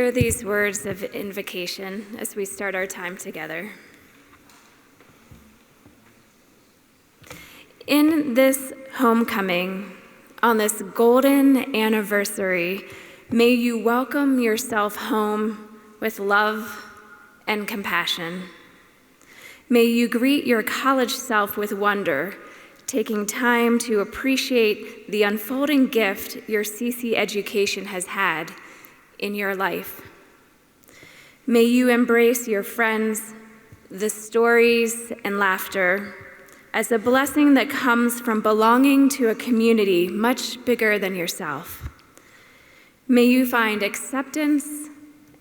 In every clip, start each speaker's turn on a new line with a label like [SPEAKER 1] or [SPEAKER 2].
[SPEAKER 1] hear these words of invocation as we start our time together. In this homecoming, on this golden anniversary, may you welcome yourself home with love and compassion. May you greet your college self with wonder, taking time to appreciate the unfolding gift your CC education has had in your life. May you embrace your friends, the stories and laughter as a blessing that comes from belonging to a community much bigger than yourself. May you find acceptance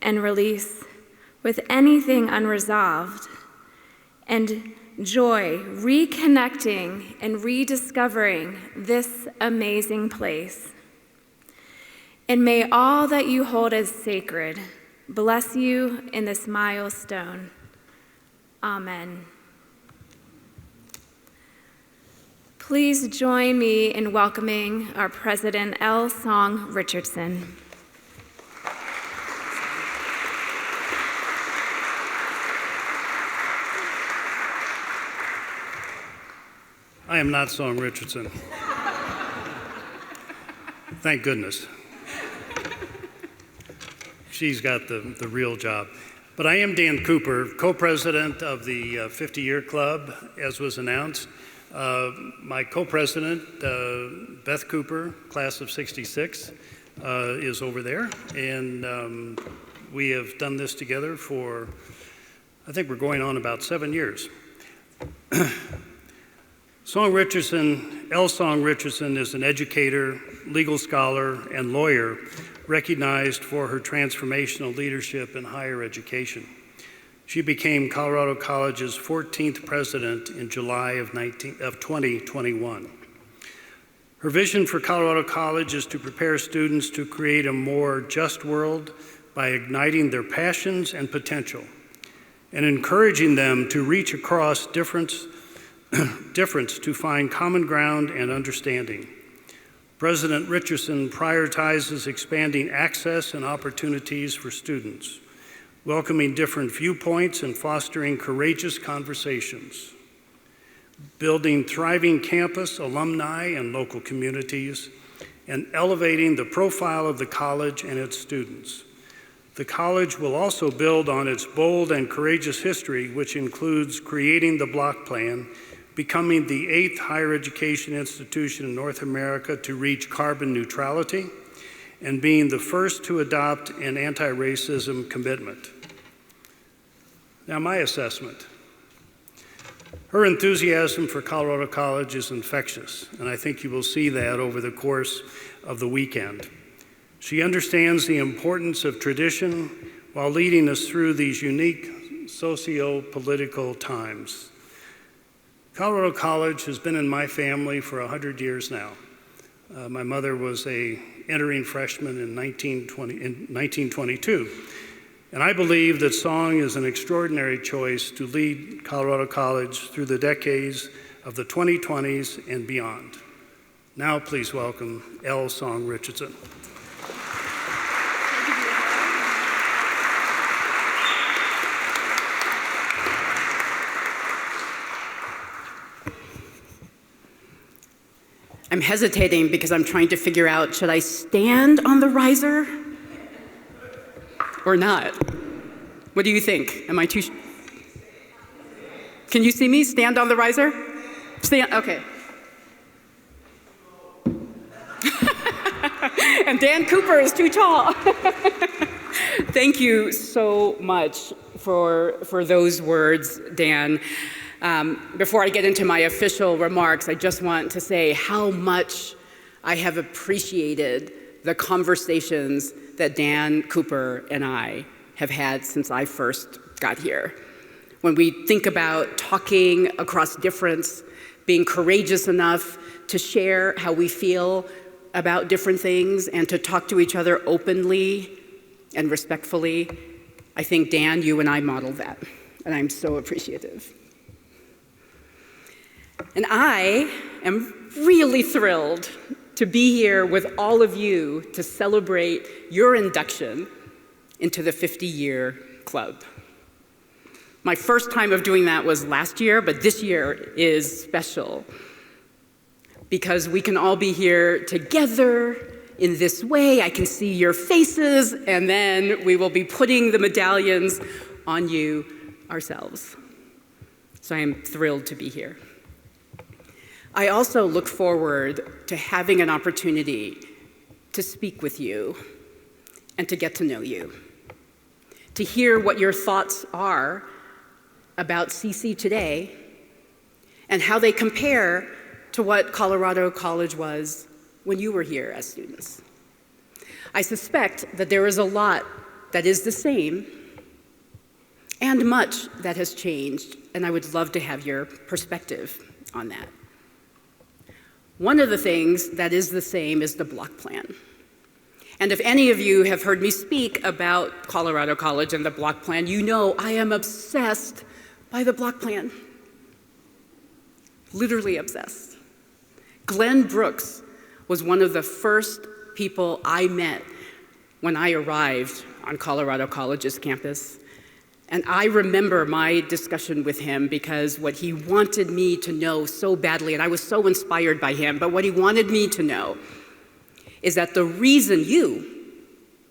[SPEAKER 1] and release with anything unresolved, and joy reconnecting and rediscovering this amazing place. And may all that you hold as sacred bless you in this milestone. Amen. Please join me in welcoming our President L. Song Richardson.
[SPEAKER 2] I am not Song Richardson. Thank goodness. She's got the real job. But I am Dan Cooper, co-president of the 50-Year Club, as was announced. My co-president, Beth Cooper, class of '66, is over there. And we have done this together for, I think we're going on about 7 years. Song Richardson, L. Song Richardson, is an educator, legal scholar, and lawyer recognized for her transformational leadership in higher education. She became Colorado College's 14th president in July of 2021. Her vision for Colorado College is to prepare students to create a more just world by igniting their passions and potential and encouraging them to reach across difference to find common ground and understanding. President Richardson prioritizes expanding access and opportunities for students, welcoming different viewpoints and fostering courageous conversations, building thriving campus, alumni, and local communities, and elevating the profile of the college and its students. The college will also build on its bold and courageous history, which includes creating the block plan, becoming the 8th higher education institution in North America to reach carbon neutrality, and being the first to adopt an anti-racism commitment. Now, my assessment. Her enthusiasm for Colorado College is infectious, and I think you will see that over the course of the weekend. She understands the importance of tradition while leading us through these unique socio-political times. Colorado College has been in my family for 100 years now. My mother was an entering freshman in 1922. And I believe that Song is an extraordinary choice to lead Colorado College through the decades of the 2020s and beyond. Now please welcome L. Song Richardson.
[SPEAKER 3] I'm hesitating because I'm trying to figure out, should I stand on the riser or not? What do you think? Am I too... Can you see me? Stand on the riser? Stand, okay. And Dan Cooper is too tall. Thank you so much for those words, Dan. Before I get into my official remarks, I just want to say how much I have appreciated the conversations that Dan Cooper and I have had since I first got here. When we think about talking across difference, being courageous enough to share how we feel about different things and to talk to each other openly and respectfully, I think, Dan, you and I modeled that, and I'm so appreciative. And I am really thrilled to be here with all of you to celebrate your induction into the 50-year club. My first time of doing that was last year, but this year is special because we can all be here together in this way. I can see your faces, and then we will be putting the medallions on you ourselves. So I am thrilled to be here. I also look forward to having an opportunity to speak with you and to get to know you, to hear what your thoughts are about CC today and how they compare to what Colorado College was when you were here as students. I suspect that there is a lot that is the same and much that has changed, and I would love to have your perspective on that. One of the things that is the same is the block plan. And if any of you have heard me speak about Colorado College and the block plan, you know I am obsessed by the block plan. Literally obsessed. Glenn Brooks was one of the first people I met when I arrived on Colorado College's campus. And I remember my discussion with him because what he wanted me to know so badly, and I was so inspired by him, but what he wanted me to know is that the reason you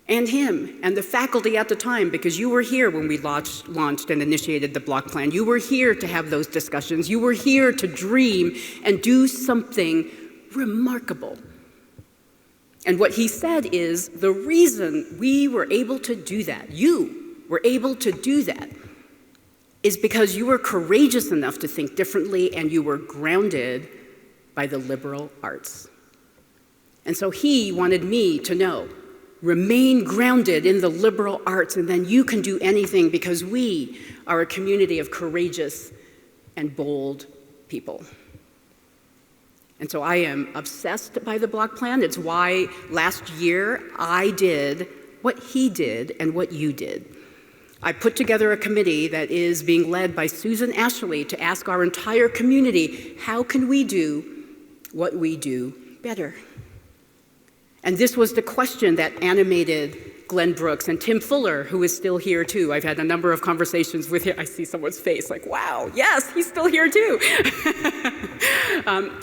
[SPEAKER 3] and him and the faculty at the time, because you were here when we launched and initiated the block plan, you were here to have those discussions, you were here to dream and do something remarkable. And what he said is the reason we were able to do that, you were able to do that, is because you were courageous enough to think differently and you were grounded by the liberal arts. And so he wanted me to know, remain grounded in the liberal arts and then you can do anything because we are a community of courageous and bold people. And so I am obsessed by the block plan. It's why last year I did what he did and what you did. I put together a committee that is being led by Susan Ashley to ask our entire community, how can we do what we do better? And this was the question that animated Glenn Brooks and Tim Fuller, who is still here too. I've had a number of conversations with him. I see someone's face like, wow, yes, he's still here too.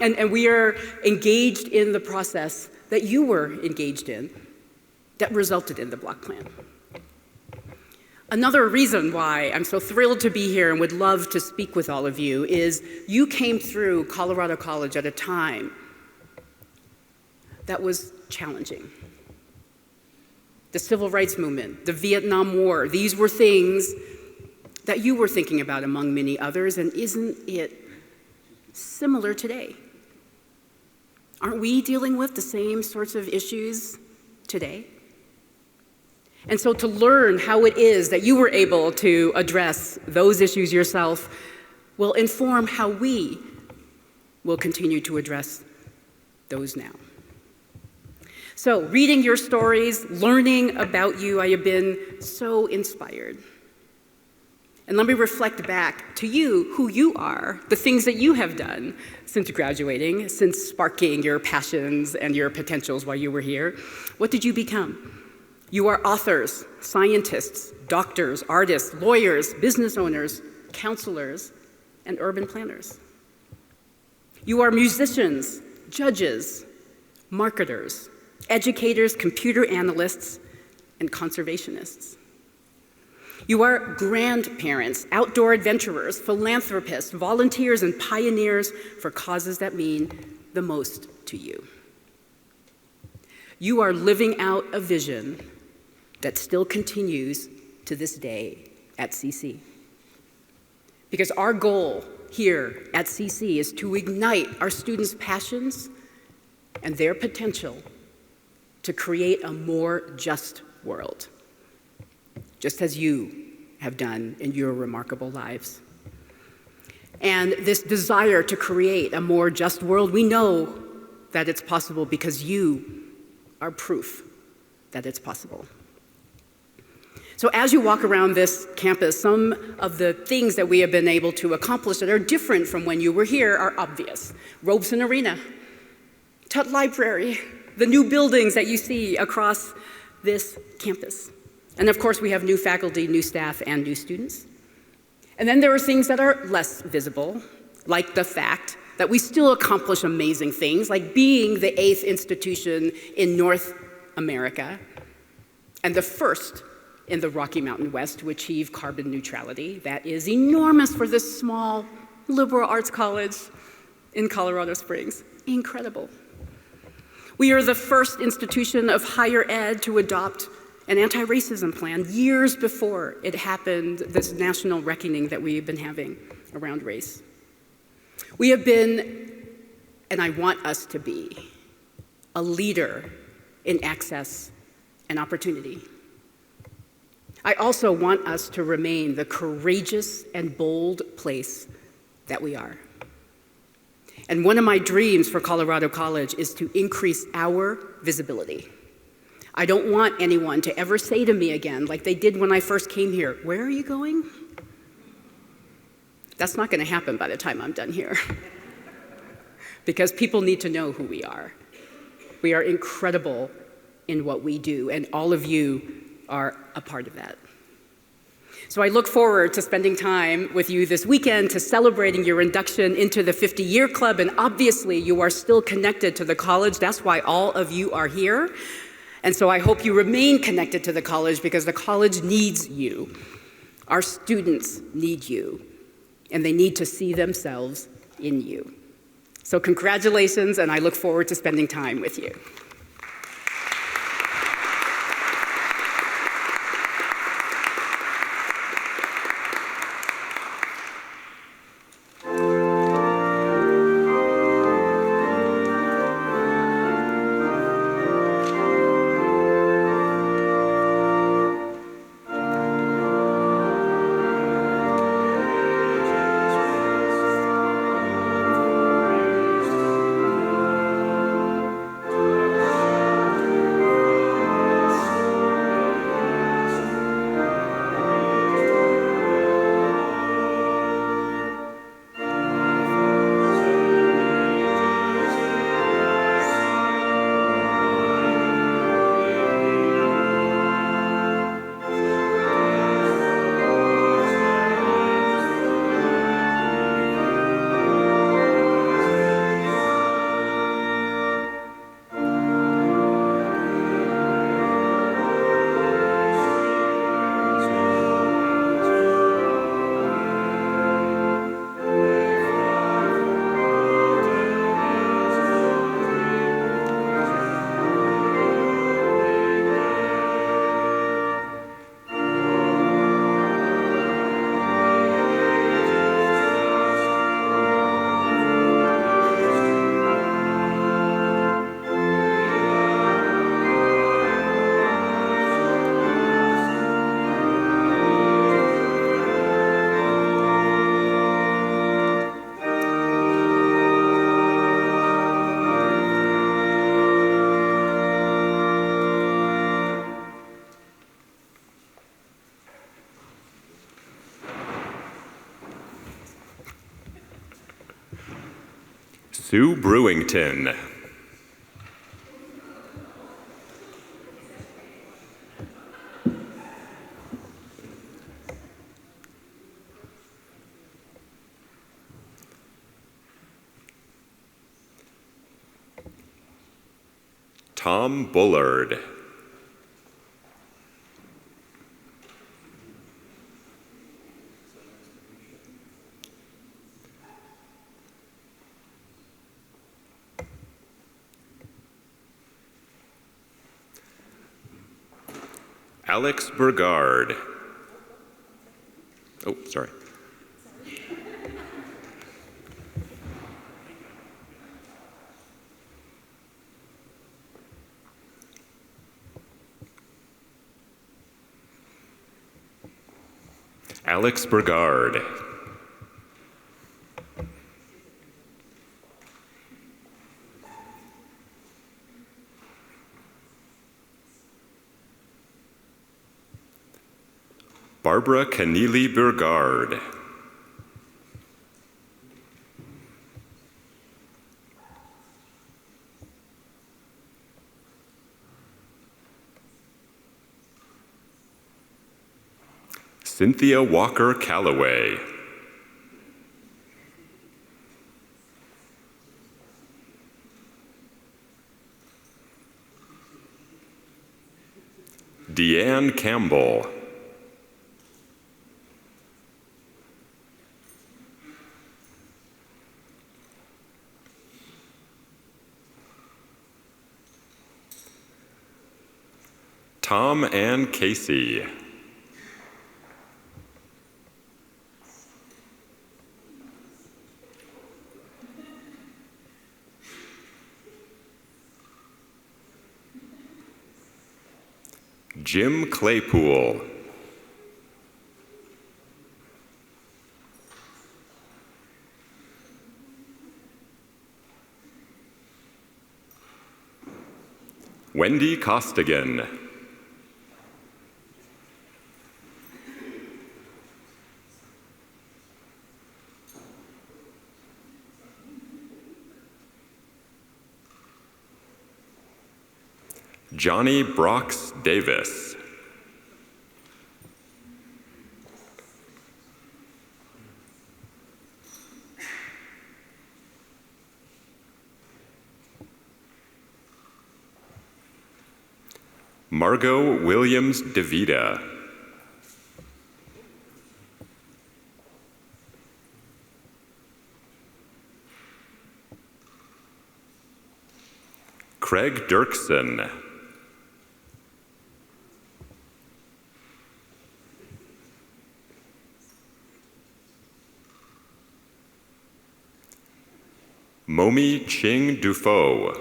[SPEAKER 3] And we are engaged in the process that you were engaged in that resulted in the block plan. Another reason why I'm so thrilled to be here and would love to speak with all of you is you came through Colorado College at a time that was challenging. The Civil Rights Movement, the Vietnam War, these were things that you were thinking about among many others, and isn't it similar today? Aren't we dealing with the same sorts of issues today? And so to learn how it is that you were able to address those issues yourself will inform how we will continue to address those now. So reading your stories, learning about you, I have been so inspired. And let me reflect back to you, who you are, the things that you have done since graduating, since sparking your passions and your potentials while you were here. What did you become? You are authors, scientists, doctors, artists, lawyers, business owners, counselors, and urban planners. You are musicians, judges, marketers, educators, computer analysts, and conservationists. You are grandparents, outdoor adventurers, philanthropists, volunteers, and pioneers for causes that mean the most to you. You are living out a vision that still continues to this day at CC. Because our goal here at CC is to ignite our students' passions and their potential to create a more just world, just as you have done in your remarkable lives. And this desire to create a more just world, we know that it's possible because you are proof that it's possible. So as you walk around this campus, some of the things that we have been able to accomplish that are different from when you were here are obvious. Robeson Arena, Tutt Library, the new buildings that you see across this campus. And of course, we have new faculty, new staff, and new students. And then there are things that are less visible, like the fact that we still accomplish amazing things, like being the 8th institution in North America and the first in the Rocky Mountain West to achieve carbon neutrality. That is enormous for this small liberal arts college in Colorado Springs. Incredible. We are the first institution of higher ed to adopt an anti-racism plan years before it happened, this national reckoning that we've been having around race. We have been, and I want us to be, a leader in access and opportunity. I also want us to remain the courageous and bold place that we are. And one of my dreams for Colorado College is to increase our visibility. I don't want anyone to ever say to me again, like they did when I first came here, "Where are you going?" That's not going to happen by the time I'm done here. Because people need to know who we are. We are incredible in what we do, and all of you are a part of that. So I look forward to spending time with you this weekend, to celebrating your induction into the 50-year club, and obviously you are still connected to the college. That's why all of you are here. And so I hope you remain connected to the college because the college needs you. Our students need you, and they need to see themselves in you. So congratulations, and I look forward to spending time with you.
[SPEAKER 4] Sue Brewington. Tom Bullard. Alex Burgard. Oh, sorry. Alex Burgard. Barbara Keneally Burgard. Cynthia Walker Calloway. Deanne Campbell. Tom Ann Casey. Jim Claypool. Wendy Costigan. Johnny Brox Davis. Margot Williams DeVita. Craig Dirksen. Momi Ching Dufault.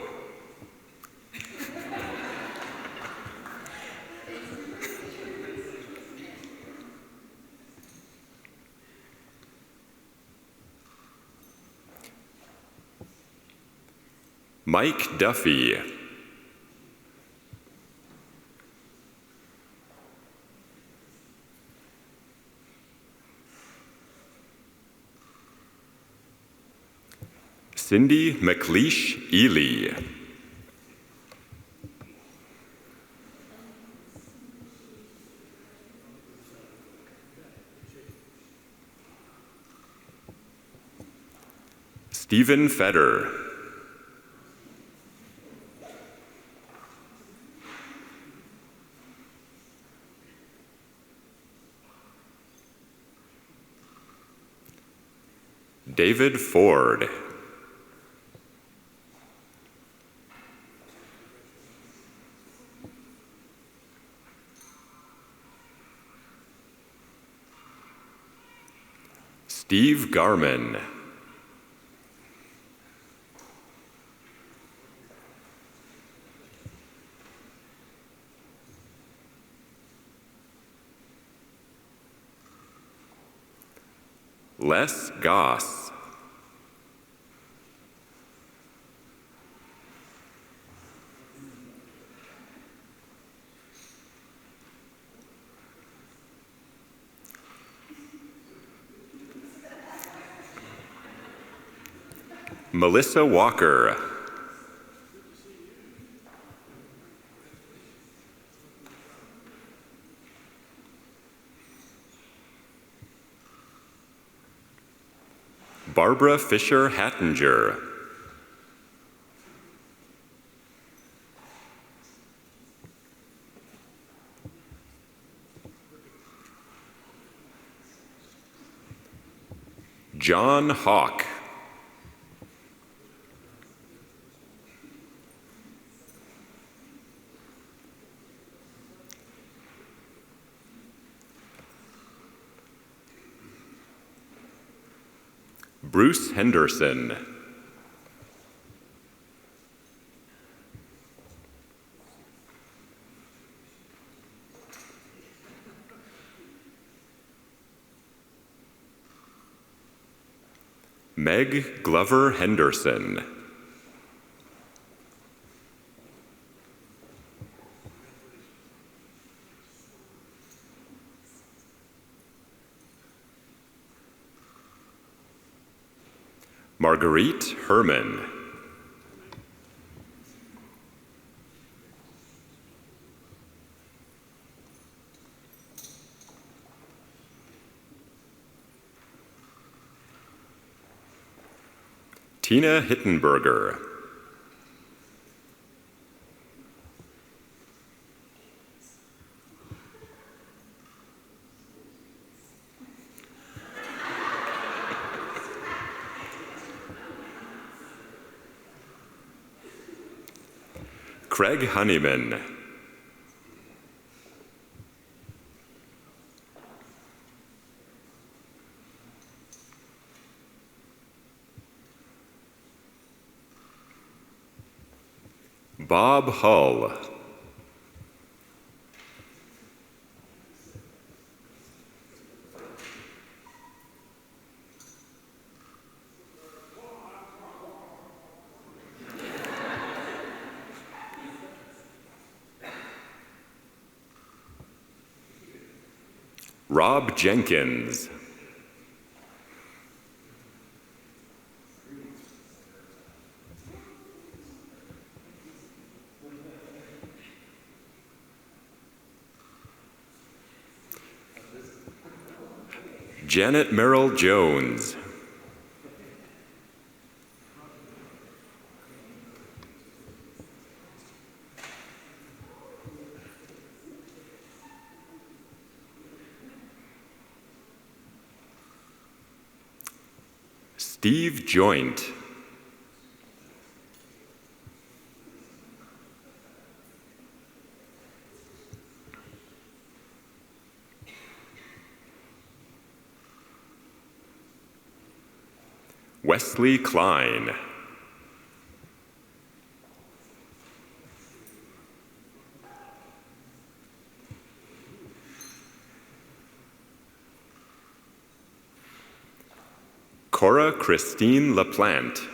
[SPEAKER 4] Mike Duffy. Cindy McLeish Ely. Stephen Feder. David Ford. Steve Garman. Les Goss. Melissa Walker. Barbara Fisher Hattinger. John Hawk. Bruce Henderson. Meg Glover Henderson. Marguerite Herman. Tina Hittenberger. Craig Honeyman. Bob Hull. Rob Jenkins. Janet Merrill Jones. Steve Joint. Wesley Klein. Cora Christine LaPlante.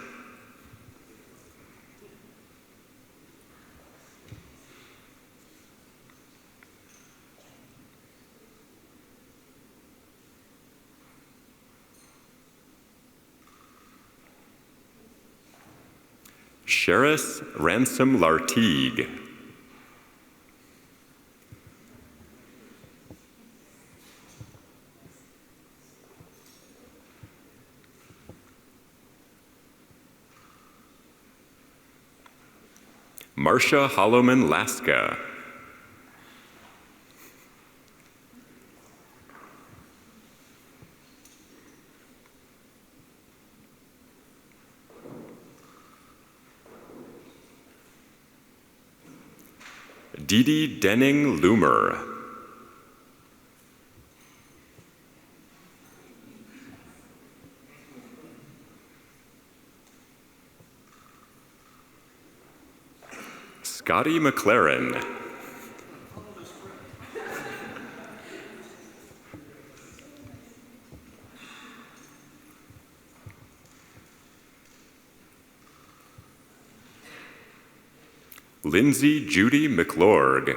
[SPEAKER 4] Sheris Ransom Lartigue. Marcia Holloman Laska. Dee Dee Denning Loomer. Scotty McLaren. Lindsay Judy McLorg.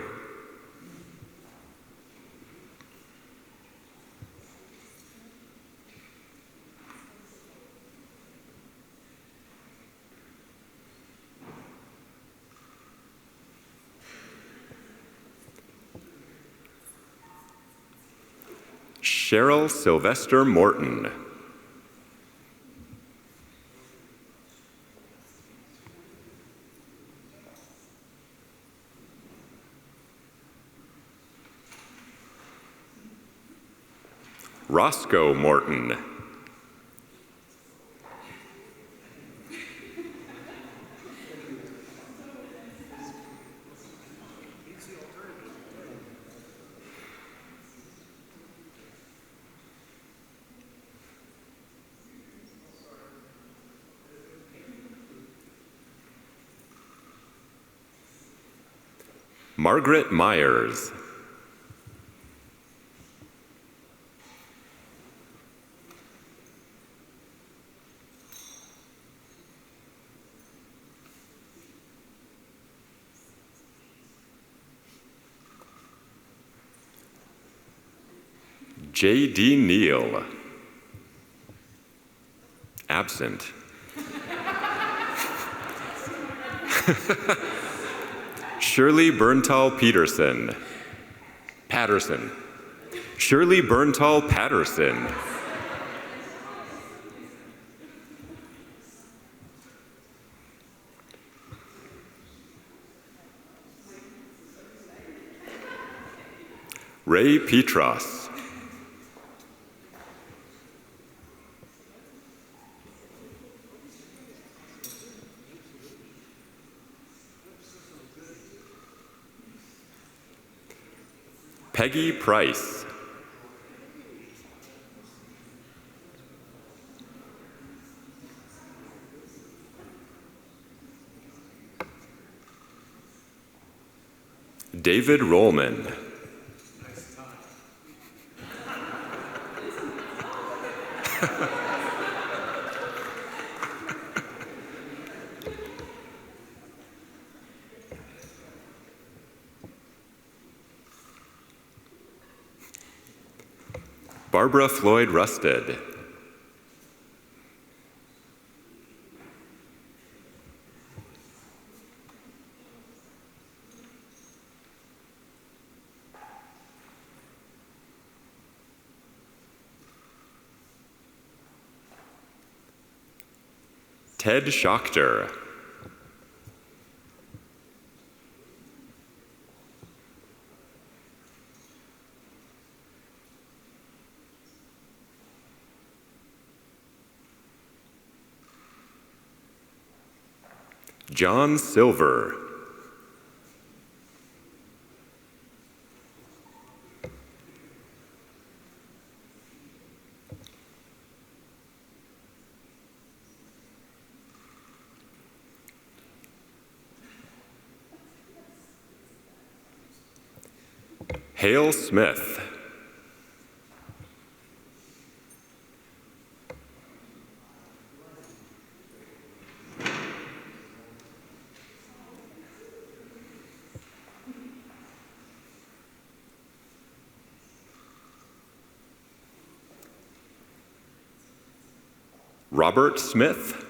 [SPEAKER 4] Cheryl Sylvester Morton. Roscoe Morton. Margaret Myers. J.D. Neal. Absent. Shirley Berntal Peterson. Patterson. Shirley Berntal Patterson. Ray Petros. Peggy Price. David Rollman. Barbara Floyd Rusted. Ted Schachter. John Silver. Hale Smith. Robert Smith.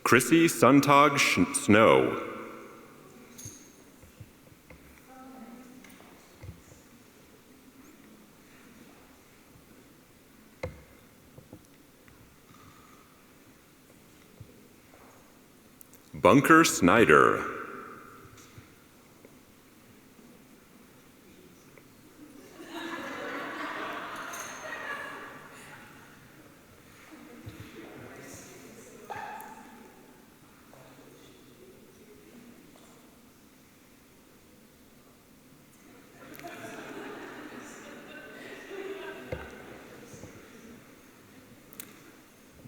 [SPEAKER 4] Chrissy Suntag Snow. Bunker Snyder.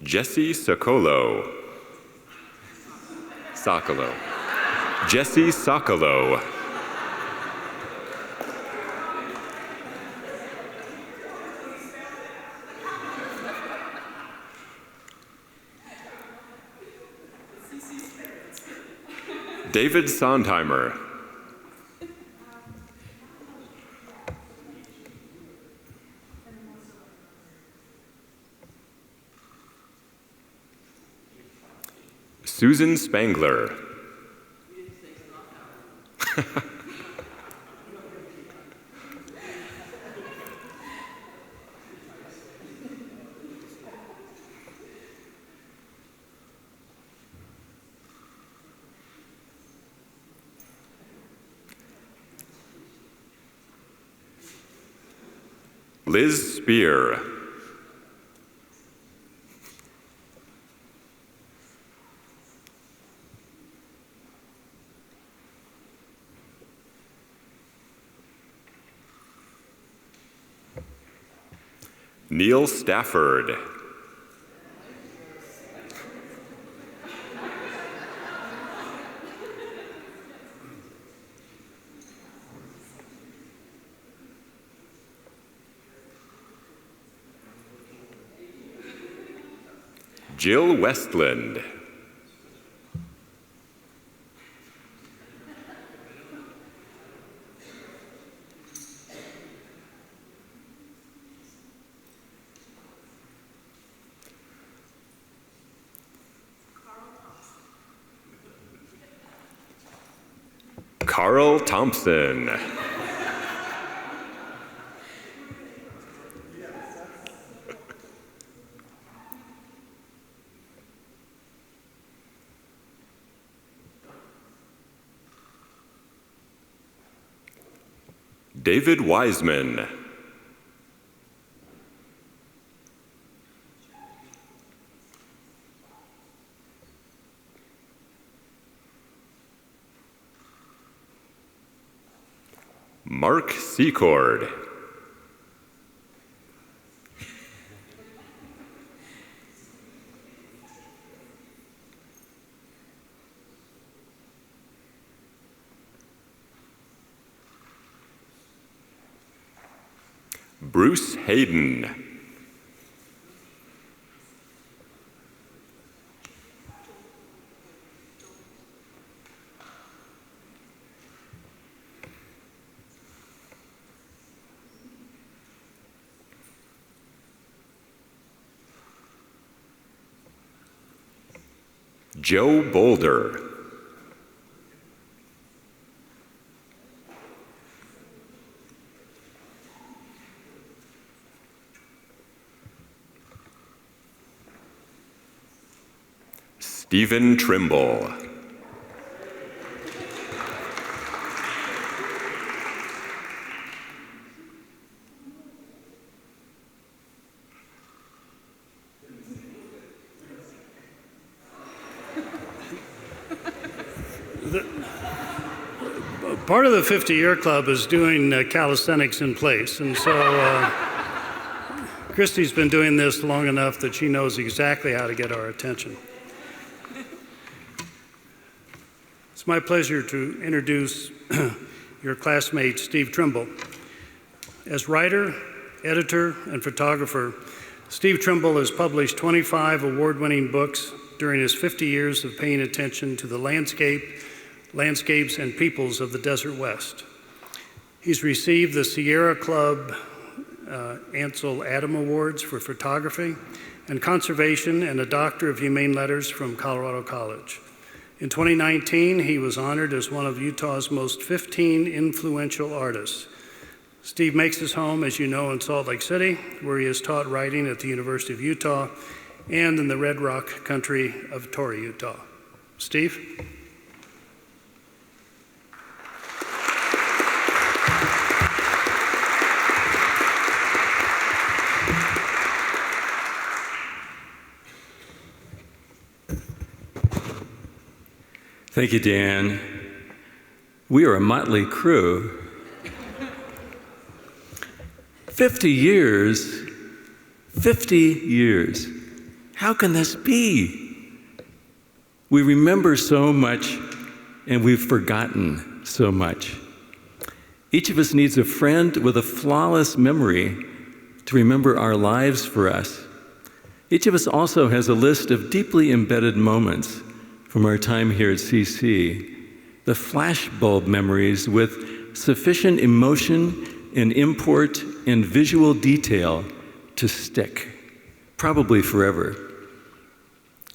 [SPEAKER 4] Jesse Sokolo. Sokolo. Jesse Sokolo. David Sondheimer. Susan Spangler. Liz Spear. Neil Stafford. Jill Westland. Carl Thompson. David Wiseman. Mark Secord. Bruce Hayden. Joe Boulder. Stephen Trimble.
[SPEAKER 2] Part of the 50-year club is doing calisthenics in place, and so Christy's been doing this long enough that she knows exactly how to get our attention. It's my pleasure to introduce your classmate, Steve Trimble. As writer, editor, and photographer, Steve Trimble has published 25 award-winning books during his 50 years of paying attention to the landscapes and peoples of the Desert West. He's received the Sierra Club Ansel Adams Awards for photography and conservation and a Doctor of Humane Letters from Colorado College. In 2019, he was honored as one of Utah's most 15 influential artists. Steve makes his home, as you know, in Salt Lake City, where he has taught writing at the University of Utah and in the Red Rock country of Torrey, Utah. Steve?
[SPEAKER 5] Thank you, Dan. We are a motley crew. 50 years. 50 years. How can this be? We remember so much, and we've forgotten so much. Each of us needs a friend with a flawless memory to remember our lives for us. Each of us also has a list of deeply embedded moments from our time here at CC, the flashbulb memories with sufficient emotion and import and visual detail to stick, probably forever.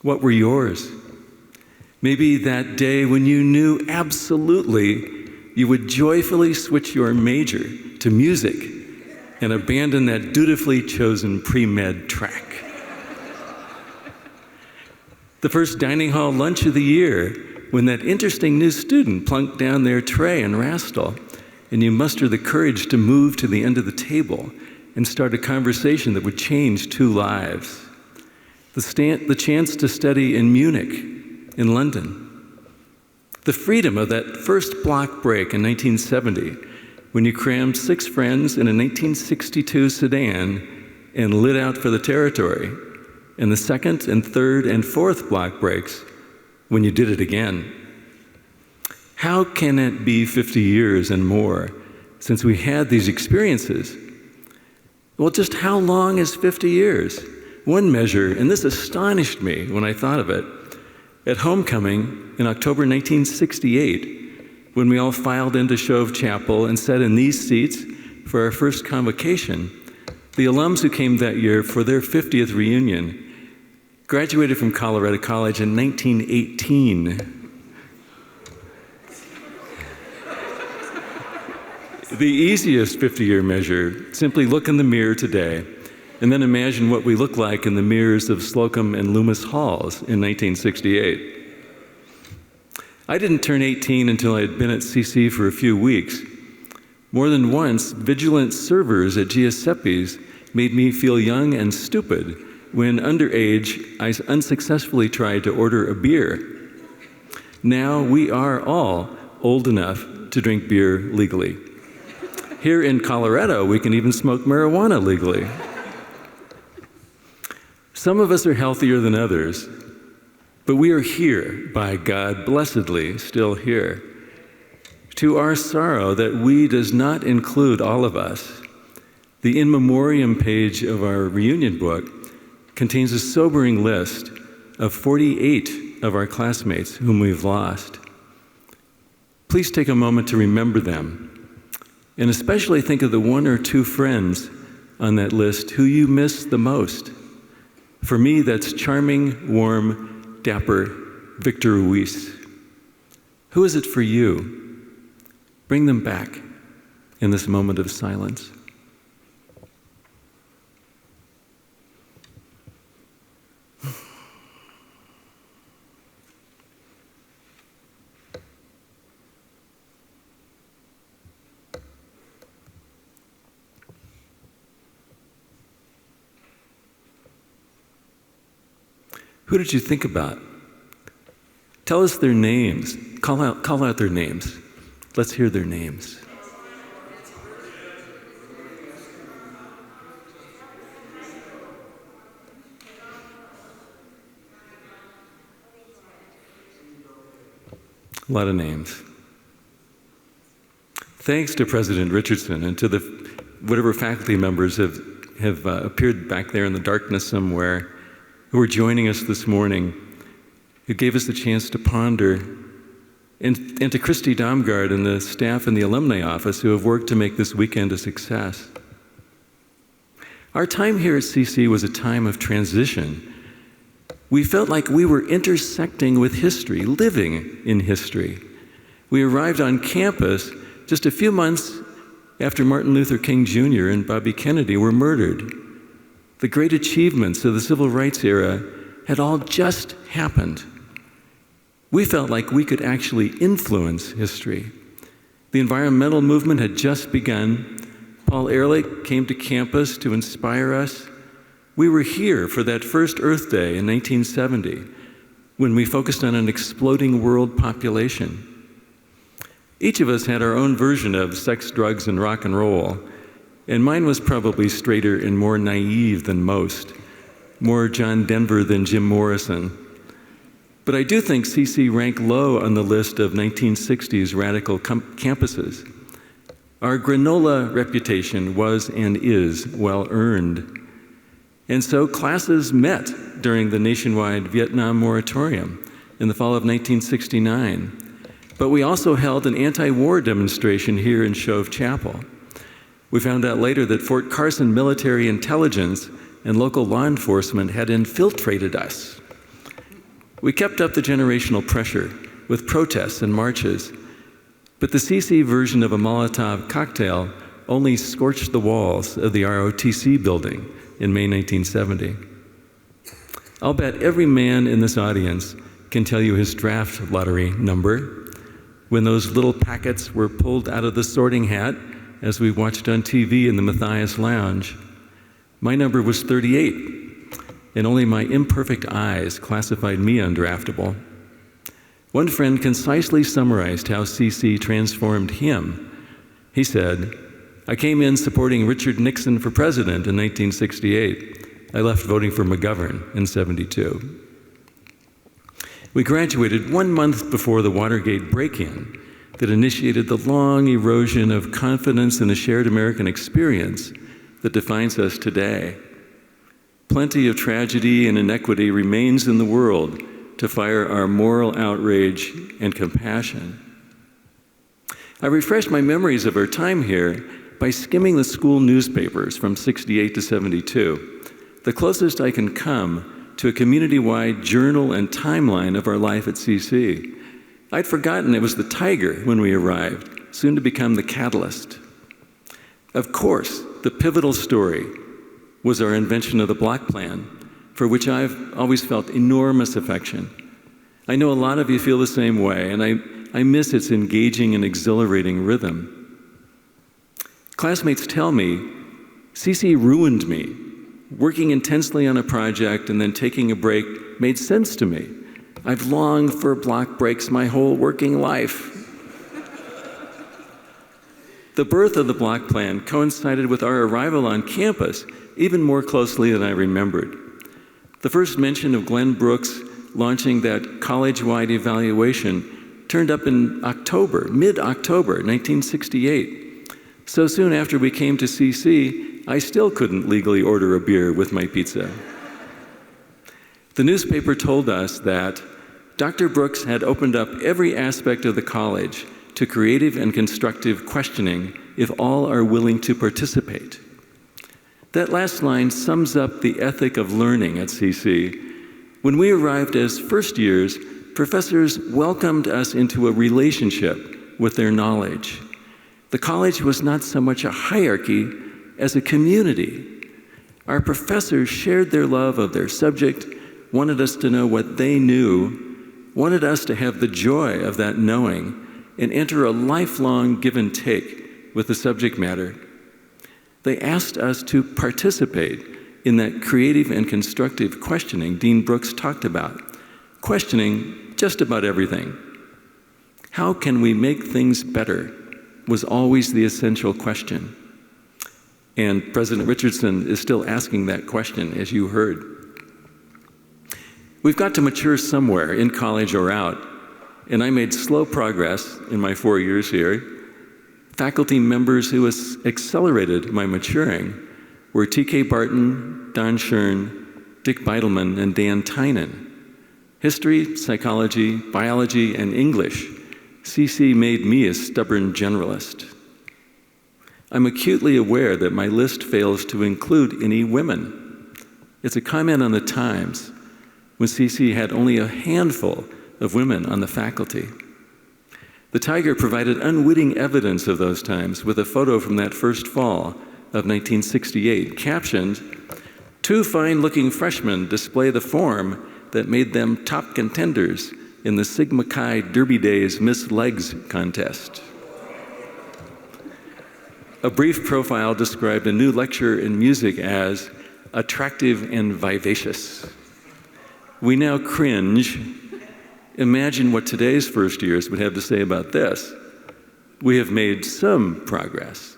[SPEAKER 5] What were yours? Maybe that day when you knew absolutely you would joyfully switch your major to music and abandon that dutifully chosen pre-med track. The first dining hall lunch of the year, when that interesting new student plunked down their tray and rastal, and you muster the courage to move to the end of the table and start a conversation that would change two lives. The chance to study in Munich, in London. The freedom of that first block break in 1970, when you crammed 6 friends in a 1962 sedan and lit out for the territory. And the second and third and fourth block breaks when you did it again. How can it be 50 years and more since we had these experiences? Well, just how long is 50 years? One measure, and this astonished me when I thought of it, at homecoming in October 1968, when we all filed into Shove Chapel and sat in these seats for our first convocation, the alums who came that year for their 50th reunion graduated from Colorado College in 1918. The easiest 50-year measure, simply look in the mirror today and then imagine what we look like in the mirrors of Slocum and Loomis Halls in 1968. I didn't turn 18 until I had been at CC for a few weeks. More than once, vigilant servers at Giuseppe's made me feel young and stupid when underage I unsuccessfully tried to order a beer. Now we are all old enough to drink beer legally. Here in Colorado, we can even smoke marijuana legally. Some of us are healthier than others, but we are here, by God, blessedly still here. To our sorrow that we does not include all of us, the in memoriam page of our reunion book contains a sobering list of 48 of our classmates whom we've lost. Please take a moment to remember them, and especially think of the one or two friends on that list who you miss the most. For me, that's charming, warm, dapper Victor Ruiz. Who is it for you? Bring them back in this moment of silence. Who did you think about? Tell us their names. Call out their names. Let's hear their names. A lot of names. Thanks to President Richardson and to the whatever faculty members have appeared back there in the darkness somewhere who are joining us this morning, who gave us the chance to ponder, and to Christy Domgard and the staff in the alumni office who have worked to make this weekend a success. Our time here at CC was a time of transition. We felt like we were intersecting with history, living in history. We arrived on campus just a few months after Martin Luther King Jr. and Bobby Kennedy were murdered. The great achievements of the civil rights era had all just happened. We felt like we could actually influence history. The environmental movement had just begun. Paul Ehrlich came to campus to inspire us. We were here for that first Earth Day in 1970 when we focused on an exploding world population. Each of us had our own version of sex, drugs, and rock and roll, and mine was probably straighter and more naive than most, more John Denver than Jim Morrison. But I do think CC ranked low on the list of 1960s radical campuses. Our granola reputation was and is well earned. And so classes met during the nationwide Vietnam moratorium in the fall of 1969. But we also held an anti-war demonstration here in Shove Chapel. We found out later that Fort Carson military intelligence and local law enforcement had infiltrated us. We kept up the generational pressure with protests and marches, but the CC version of a Molotov cocktail only scorched the walls of the ROTC building in May 1970. I'll bet every man in this audience can tell you his draft lottery number when those little packets were pulled out of the sorting hat as we watched on TV in the Matthias Lounge. My number was 38, and only my imperfect eyes classified me undraftable. One friend concisely summarized how CC transformed him. He said, "I came in supporting Richard Nixon for president in 1968. I left voting for McGovern in 72. We graduated 1 month before the Watergate break-in that initiated the long erosion of confidence in the shared American experience that defines us today. Plenty of tragedy and inequity remains in the world to fire our moral outrage and compassion. I refreshed my memories of our time here by skimming the school newspapers from 68 to 72, the closest I can come to a community-wide journal and timeline of our life at CC. I'd forgotten it was the tiger when we arrived, soon to become the catalyst. Of course, the pivotal story was our invention of the block plan, for which I've always felt enormous affection. I know a lot of you feel the same way, and I miss its engaging and exhilarating rhythm. Classmates tell me, CC ruined me. Working intensely on a project and then taking a break made sense to me. I've longed for block breaks my whole working life. The birth of the block plan coincided with our arrival on campus even more closely than I remembered. The first mention of Glenn Brooks launching that college-wide evaluation turned up in October, mid-October, 1968. So soon after we came to CC, I still couldn't legally order a beer with my pizza. The newspaper told us that Dr. Brooks had opened up every aspect of the college to creative and constructive questioning if all are willing to participate. That last line sums up the ethic of learning at CC. When we arrived as first years, professors welcomed us into a relationship with their knowledge. The college was not so much a hierarchy as a community. Our professors shared their love of their subject, wanted us to know what they knew, wanted us to have the joy of that knowing, and enter a lifelong give and take with the subject matter. They asked us to participate in that creative and constructive questioning Dean Brooks talked about, questioning just about everything. How can we make things better was always the essential question. And President Richardson is still asking that question, as you heard. We've got to mature somewhere, in college or out, and I made slow progress in my 4 years here. Faculty members who accelerated my maturing were T.K. Barton, Don Schern, Dick Beitelman, and Dan Tynan. History, psychology, biology, and English, CC made me a stubborn generalist. I'm acutely aware that my list fails to include any women. It's a comment on the times when CC had only a handful of women on the faculty. The Tiger provided unwitting evidence of those times with a photo from that first fall of 1968, captioned, "Two fine-looking freshmen display the form that made them top contenders in the Sigma Chi Derby Days Miss Legs contest." A brief profile described a new lecturer in music as attractive and vivacious. We now cringe. Imagine what today's first years would have to say about this. We have made some progress.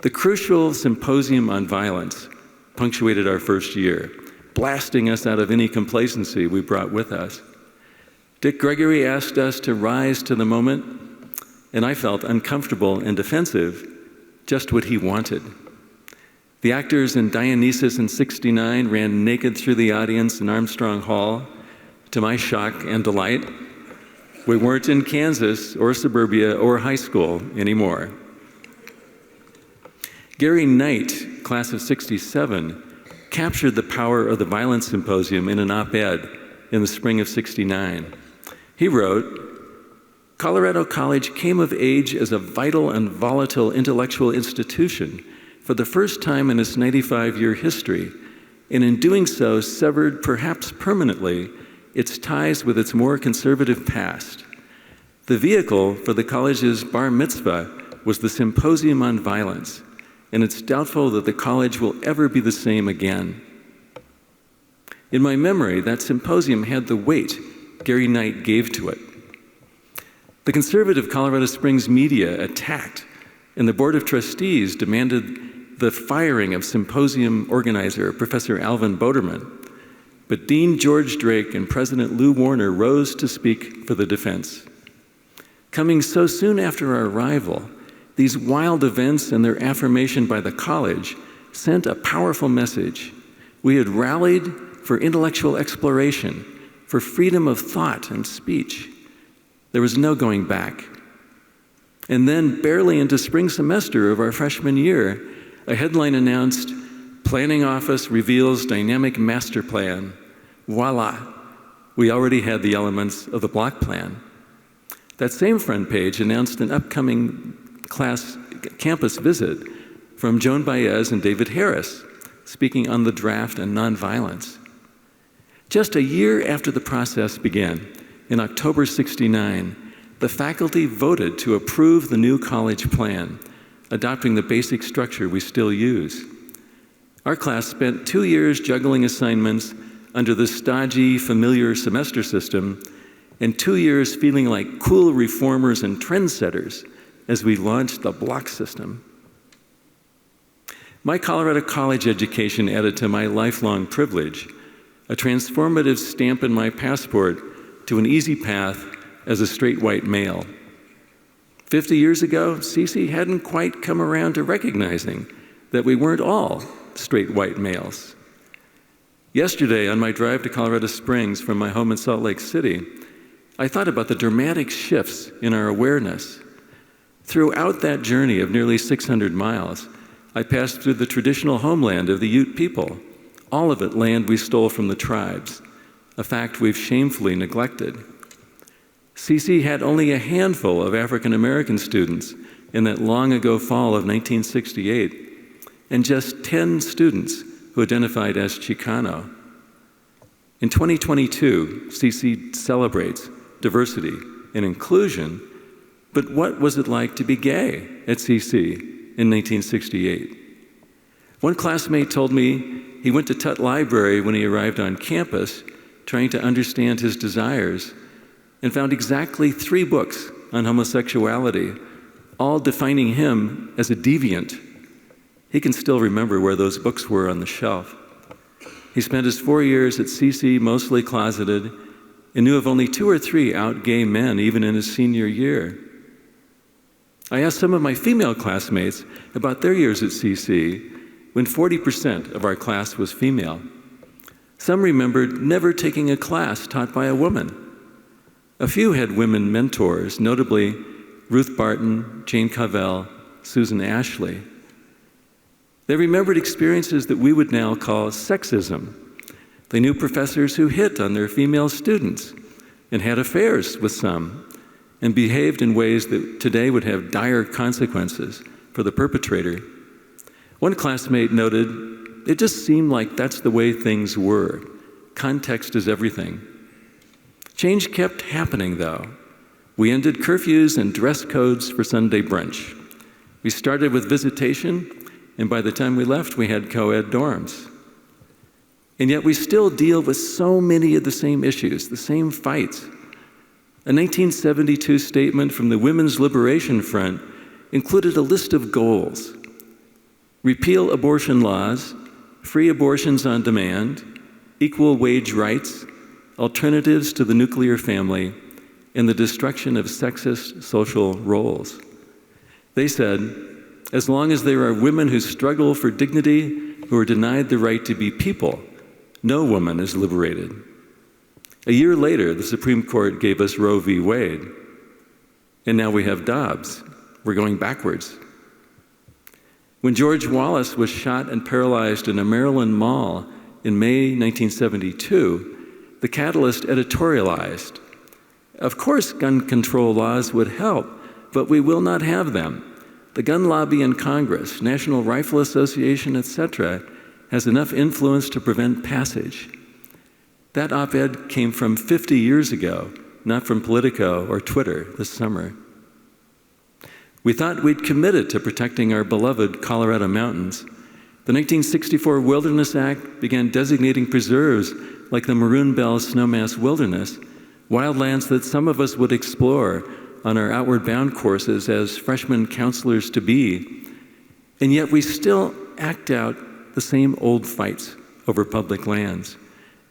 [SPEAKER 5] The crucial symposium on violence punctuated our first year, blasting us out of any complacency we brought with us. Dick Gregory asked us to rise to the moment, and I felt uncomfortable and defensive, just what he wanted. The actors in Dionysus in '69 ran naked through the audience in Armstrong Hall. To my shock and delight, we weren't in Kansas or suburbia or high school anymore. Gary Knight, class of '67, captured the power of the Violence Symposium in an op-ed in the spring of '69. He wrote, "Colorado College came of age as a vital and volatile intellectual institution for the first time in its 95-year history, and in doing so severed, perhaps permanently, its ties with its more conservative past. The vehicle for the college's bar mitzvah was the Symposium on Violence, and it's doubtful that the college will ever be the same again." In my memory, that symposium had the weight Gary Knight gave to it. The conservative Colorado Springs media attacked, and the Board of Trustees demanded the firing of symposium organizer Professor Alvin Boderman. But Dean George Drake and President Lou Warner rose to speak for the defense. Coming so soon after our arrival, these wild events and their affirmation by the college sent a powerful message. We had rallied for intellectual exploration, for freedom of thought and speech. There was no going back. And then, barely into spring semester of our freshman year, a headline announced, "Planning Office reveals dynamic master plan." Voila, we already had the elements of the block plan. That same front page announced an upcoming campus visit from Joan Baez and David Harris, speaking on the draft and nonviolence. Just a year after the process began, in October '69, the faculty voted to approve the new college plan, adopting the basic structure we still use. Our class spent 2 years juggling assignments under the stodgy, familiar semester system, and 2 years feeling like cool reformers and trendsetters as we launched the block system. My Colorado College education added to my lifelong privilege, a transformative stamp in my passport to an easy path as a straight white male. 50 years ago, CC hadn't quite come around to recognizing that we weren't all straight white males. Yesterday, on my drive to Colorado Springs from my home in Salt Lake City, I thought about the dramatic shifts in our awareness. Throughout that journey of nearly 600 miles, I passed through the traditional homeland of the Ute people, all of it land we stole from the tribes, a fact we've shamefully neglected. CC had only a handful of African American students in that long ago fall of 1968, and just 10 students who identified as Chicano. In 2022, CC celebrates diversity and inclusion, but what was it like to be gay at CC in 1968? One classmate told me he went to Tut Library when he arrived on campus, trying to understand his desires, and found exactly 3 books on homosexuality, all defining him as a deviant. He can still remember where those books were on the shelf. He spent his 4 years at CC mostly closeted and knew of only 2 or 3 out gay men even in his senior year. I asked some of my female classmates about their years at CC when 40% of our class was female. Some remembered never taking a class taught by a woman. A few had women mentors, notably Ruth Barton, Jane Cavell, Susan Ashley. They remembered experiences that we would now call sexism. They knew professors who hit on their female students and had affairs with some and behaved in ways that today would have dire consequences for the perpetrator. One classmate noted, "It just seemed like that's the way things were. Context is everything." Change kept happening, though. We ended curfews and dress codes for Sunday brunch. We started with visitation, and by the time we left, we had co-ed dorms. And yet we still deal with so many of the same issues, the same fights. A 1972 statement from the Women's Liberation Front included a list of goals: repeal abortion laws, free abortions on demand, equal wage rights, alternatives to the nuclear family, and the destruction of sexist social roles. They said, as long as there are women who struggle for dignity, who are denied the right to be people, no woman is liberated. A year later, the Supreme Court gave us Roe v. Wade, and now we have Dobbs. We're going backwards. When George Wallace was shot and paralyzed in a Maryland mall in May 1972, the Catalyst editorialized, "Of course gun control laws would help, but we will not have them. The gun lobby in Congress, National Rifle Association, etc., has enough influence to prevent passage." That op-ed came from 50 years ago, not from Politico or Twitter this summer. We thought we'd committed to protecting our beloved Colorado mountains. The 1964 Wilderness Act began designating preserves like the Maroon Bell Snowmass Wilderness, wildlands that some of us would explore on our outward bound courses as freshman counselors-to-be. And yet we still act out the same old fights over public lands,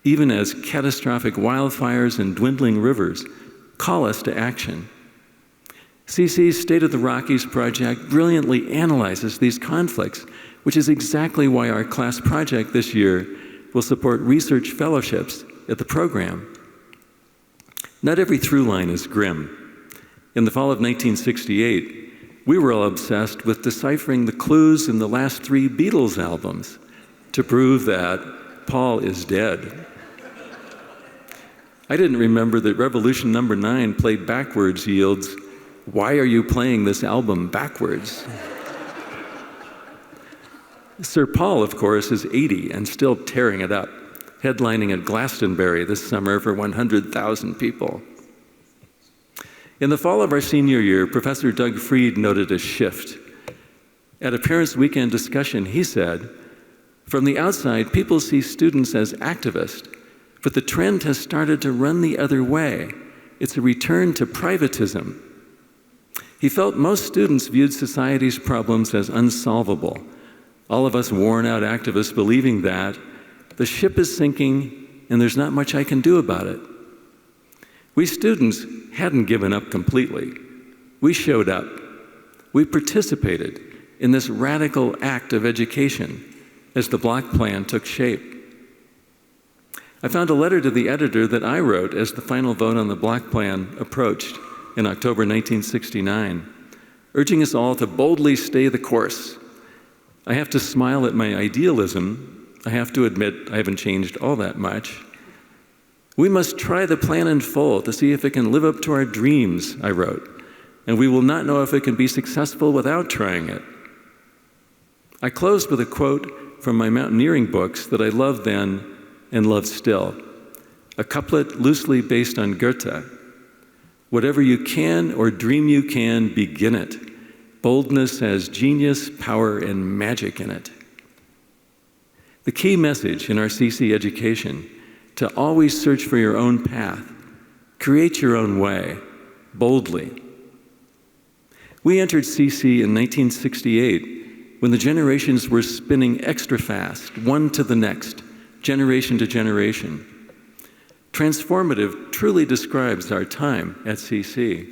[SPEAKER 5] even as catastrophic wildfires and dwindling rivers call us to action. CC's State of the Rockies project brilliantly analyzes these conflicts, which is exactly why our class project this year will support research fellowships at the program. Not every through line is grim. In the fall of 1968, we were all obsessed with deciphering the clues in the last 3 Beatles albums to prove that Paul is dead. I didn't remember that Revolution number 9 played backwards yields, "Why are you playing this album backwards?" Sir Paul, of course, is 80 and still tearing it up, headlining at Glastonbury this summer for 100,000 people. In the fall of our senior year, Professor Doug Freed noted a shift. At a parents' weekend discussion, he said, "From the outside, people see students as activists, but the trend has started to run the other way. It's a return to privatism." He felt most students viewed society's problems as unsolvable. All of us worn-out activists believing that the ship is sinking and there's not much I can do about it. We students hadn't given up completely. We showed up. We participated in this radical act of education as the block plan took shape. I found a letter to the editor that I wrote as the final vote on the block plan approached in October 1969, urging us all to boldly stay the course. I have to smile at my idealism. I have to admit I haven't changed all that much. We must try the plan in full to see if it can live up to our dreams, I wrote, and we will not know if it can be successful without trying it. I closed with a quote from my mountaineering books that I loved then and love still, a couplet loosely based on Goethe. "Whatever you can or dream you can, begin it. Boldness has genius, power, and magic in it." The key message in our CC education: to always search for your own path, create your own way, boldly. We entered CC in 1968 when the generations were spinning extra fast, one to the next, generation to generation. Transformative truly describes our time at CC.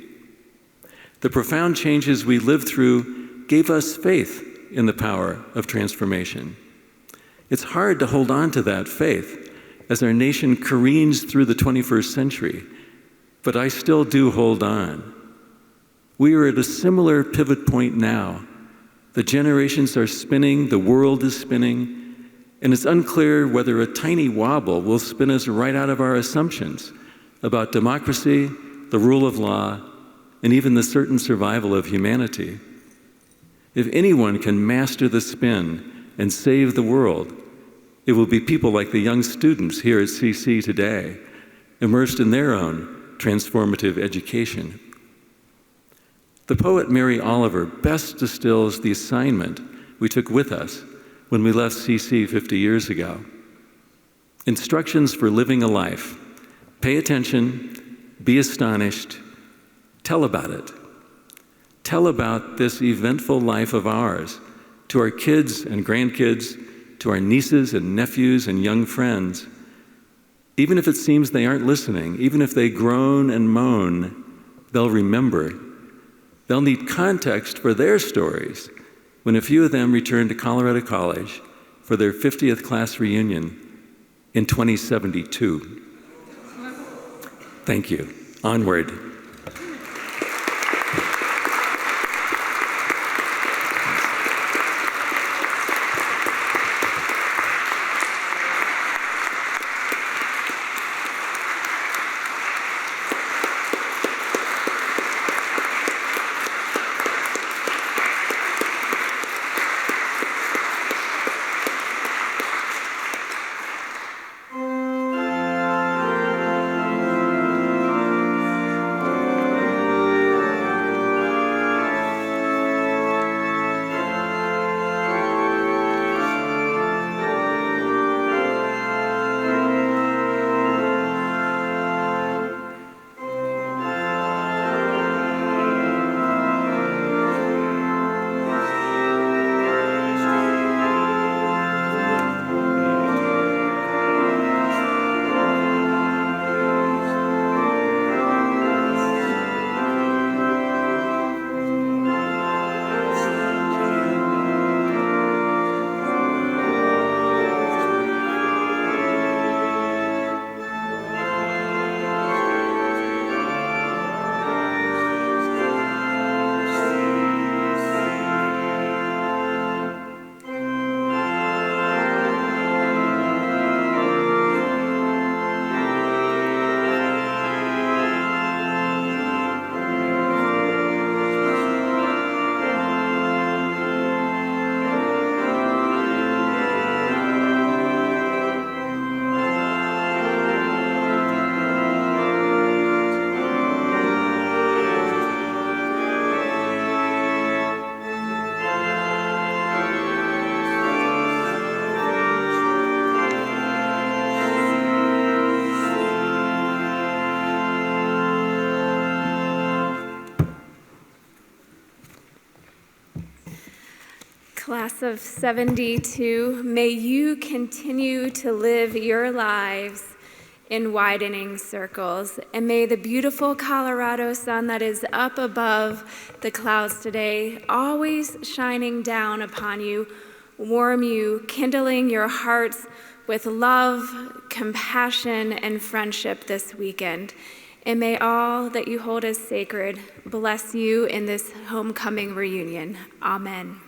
[SPEAKER 5] The profound changes we lived through gave us faith in the power of transformation. It's hard to hold on to that faith as our nation careens through the 21st century, but I still do hold on. We are at a similar pivot point now. The generations are spinning, the world is spinning, and it's unclear whether a tiny wobble will spin us right out of our assumptions about democracy, the rule of law, and even the certain survival of humanity. If anyone can master the spin and save the world, it will be people like the young students here at CC today, immersed in their own transformative education. The poet Mary Oliver best distills the assignment we took with us when we left CC 50 years ago. Instructions for living a life: pay attention, be astonished, tell about it. Tell about this eventful life of ours to our kids and grandkids, to our nieces and nephews and young friends. Even if it seems they aren't listening, even if they groan and moan, they'll remember. They'll need context for their stories when a few of them return to Colorado College for their 50th class reunion in 2072. Thank you. Onward.
[SPEAKER 1] Class of 72, may you continue to live your lives in widening circles. And may the beautiful Colorado sun that is up above the clouds today, always shining down upon you, warm you, kindling your hearts with love, compassion, and friendship this weekend. And may all that you hold as sacred bless you in this homecoming reunion. Amen.